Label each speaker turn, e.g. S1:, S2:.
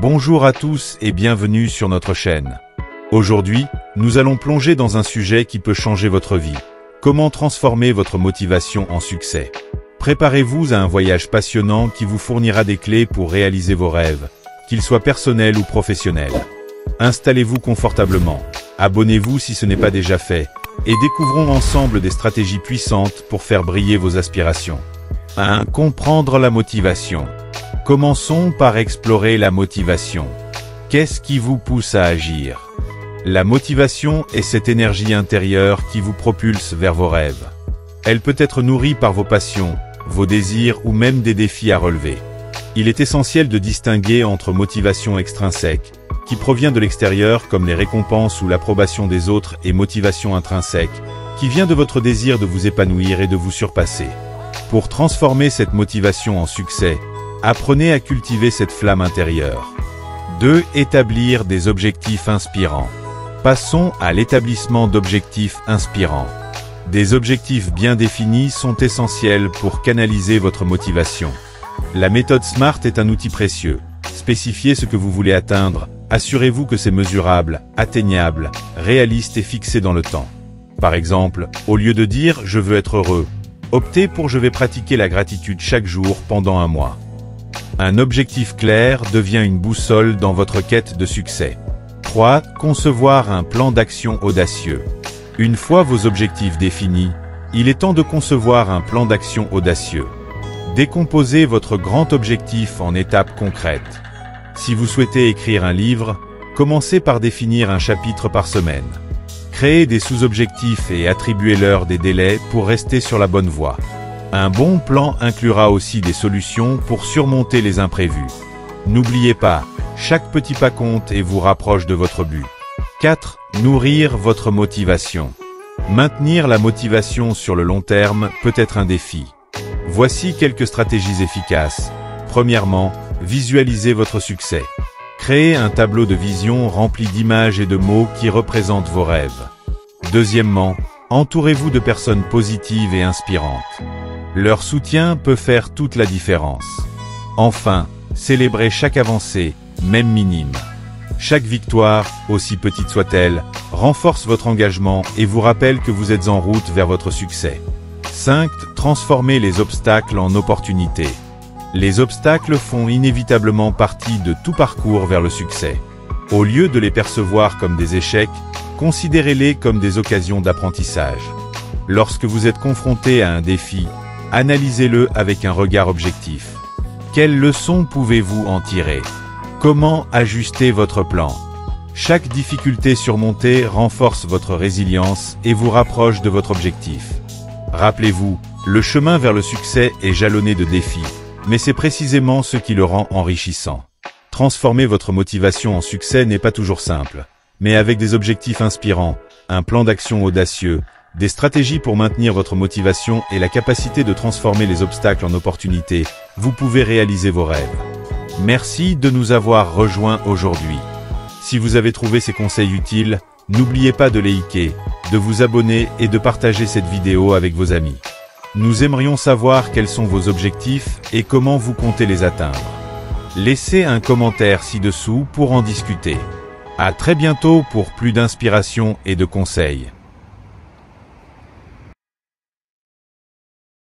S1: Bonjour à tous et bienvenue sur notre chaîne. Aujourd'hui, nous allons plonger dans un sujet qui peut changer votre vie. Comment transformer votre motivation en succès? Préparez-vous à un voyage passionnant qui vous fournira des clés pour réaliser vos rêves, qu'ils soient personnels ou professionnels. Installez-vous confortablement, abonnez-vous si ce n'est pas déjà fait, et découvrons ensemble des stratégies puissantes pour faire briller vos aspirations. 1. Comprendre la motivation. Commençons par explorer la motivation. Qu'est-ce qui vous pousse à agir? La motivation est cette énergie intérieure qui vous propulse vers vos rêves. Elle peut être nourrie par vos passions, vos désirs ou même des défis à relever. Il est essentiel de distinguer entre motivation extrinsèque, qui provient de l'extérieur comme les récompenses ou l'approbation des autres, et motivation intrinsèque, qui vient de votre désir de vous épanouir et de vous surpasser. Pour transformer cette motivation en succès, apprenez à cultiver cette flamme intérieure. 2. Établir des objectifs inspirants. Passons à l'établissement d'objectifs inspirants. Des objectifs bien définis sont essentiels pour canaliser votre motivation. La méthode SMART est un outil précieux. Spécifiez ce que vous voulez atteindre, assurez-vous que c'est mesurable, atteignable, réaliste et fixé dans le temps. Par exemple, au lieu de dire « je veux être heureux », optez pour « je vais pratiquer la gratitude chaque jour pendant un mois ». Un objectif clair devient une boussole dans votre quête de succès. 3. Concevoir un plan d'action audacieux. Une fois vos objectifs définis, il est temps de concevoir un plan d'action audacieux. Décomposez votre grand objectif en étapes concrètes. Si vous souhaitez écrire un livre, commencez par définir un chapitre par semaine. Créez des sous-objectifs et attribuez-leur des délais pour rester sur la bonne voie. Un bon plan inclura aussi des solutions pour surmonter les imprévus. N'oubliez pas, chaque petit pas compte et vous rapproche de votre but. 4. Nourrir votre motivation. Maintenir la motivation sur le long terme peut être un défi. Voici quelques stratégies efficaces. Premièrement, visualisez votre succès. Créez un tableau de vision rempli d'images et de mots qui représentent vos rêves. Deuxièmement, entourez-vous de personnes positives et inspirantes. Leur soutien peut faire toute la différence. Enfin, célébrez chaque avancée, même minime. Chaque victoire, aussi petite soit-elle, renforce votre engagement et vous rappelle que vous êtes en route vers votre succès. 5. Transformez les obstacles en opportunités. Les obstacles font inévitablement partie de tout parcours vers le succès. Au lieu de les percevoir comme des échecs, considérez-les comme des occasions d'apprentissage. Lorsque vous êtes confronté à un défi, analysez-le avec un regard objectif. Quelles leçons pouvez-vous en tirer? Comment ajuster votre plan? Chaque difficulté surmontée renforce votre résilience et vous rapproche de votre objectif. Rappelez-vous, le chemin vers le succès est jalonné de défis, mais c'est précisément ce qui le rend enrichissant. Transformer votre motivation en succès n'est pas toujours simple, mais avec des objectifs inspirants, un plan d'action audacieux, des stratégies pour maintenir votre motivation et la capacité de transformer les obstacles en opportunités, vous pouvez réaliser vos rêves. Merci de nous avoir rejoints aujourd'hui. Si vous avez trouvé ces conseils utiles, n'oubliez pas de liker, de vous abonner et de partager cette vidéo avec vos amis. Nous aimerions savoir quels sont vos objectifs et comment vous comptez les atteindre. Laissez un commentaire ci-dessous pour en discuter. À très bientôt pour plus d'inspiration et de conseils.